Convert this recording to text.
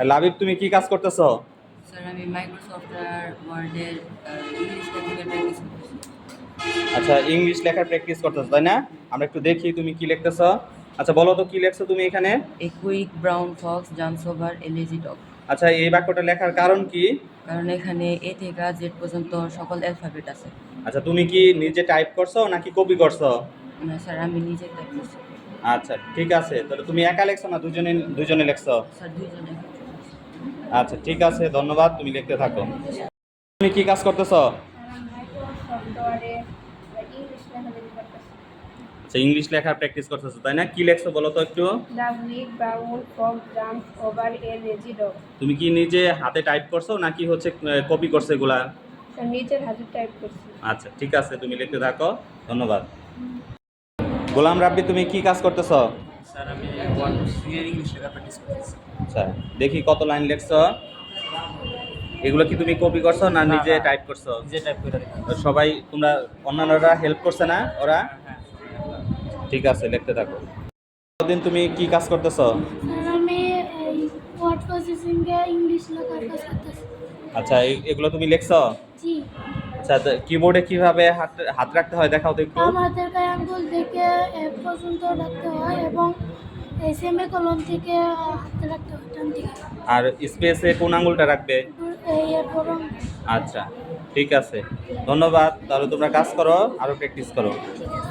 লাবিব, তুমি কি কাজ করতেছো? স্যার আমি মাইক্রোসফট ওয়ার্ডের ইংলিশ লেখার প্র্যাকটিস করতেছি। আচ্ছা, ইংলিশ লেখার প্র্যাকটিস করতেছো তাই না? আমরা একটু দেখি তুমি কি লিখতেছো। আচ্ছা, বলো তো কি লিখছো তুমি এখানে। A quick brown Fox jumps over a lazy dog. আচ্ছা, এই বাক্যটা লেখার কারণ কি? কারণ এখানে এ থেকে জেড পর্যন্ত সকল অ্যালফাবেট আছে। আচ্ছা, তুমি কি নিজে টাইপ করছো নাকি কপি করছো? না স্যার, আমি নিজে টাইপ করছি। আচ্ছা, ঠিক আছে, তাহলে তুমি একা লেখছো না দুজনে দুজনে লেখছো? স্যার দুইজনে। আচ্ছা, ঠিক আছে, ধন্যবাদ, তুমি লিখতে থাকো। তুমি কি কাজ করতেছো? আচ্ছা, ইংলিশ লেখার প্র্যাকটিস করতেছো তাই না? কি লেখছো বলো তো একটু। The weak brown fox jumps over a lazy dog. তুমি কি নিজে হাতে টাইপ করছো নাকি হচ্ছে কপি করছো এগুলা? নিজের হাতে টাইপ করছি। আচ্ছা, ঠিক আছে, তুমি লিখতে থাকো, ধন্যবাদ। গোলাম রাব্বি, তুমি কি কাজ করতেছো? স্যার আমি 1 to 3 এর ইংলিশ লেখা প্র্যাকটিস করতেছি। আচ্ছা, দেখি কত লাইন লিখছো। এগুলো কি তুমি কপি করছো না নিজে টাইপ করছো? নিজে টাইপ করে লেখা। সবাই তোমরা অন্যান্যরা হেল্প করছে না ওরা? হ্যাঁ। ঠিক আছে, লিখতে থাকো। কতদিন তুমি কি কাজ করতেছো? স্যার আমি এই ওয়ার্ড প্রসেসিং এ ইংলিশ লেখার কাজ করতেছি। আচ্ছা, এগুলো তুমি লিখছো? জি। আচ্ছা, কিবোর্ডে কিভাবে হাত হাত রাখতে হয় দেখাও তো একটু। বাম হাতের ট্রায়াঙ্গল থেকে এফ পর্যন্ত রাখতে হয় এবং এই সেমিকোলন থেকে হাতে রাখতে হয় ডান দিকে। আর স্পেসে কোন আঙুলটা রাখবে? এই বরং আচ্ছা, ঠিক আছে, ধন্যবাদ, তাহলে তোমরা কাজ করো, আরো প্র্যাকটিস করো। ঠিক আছে।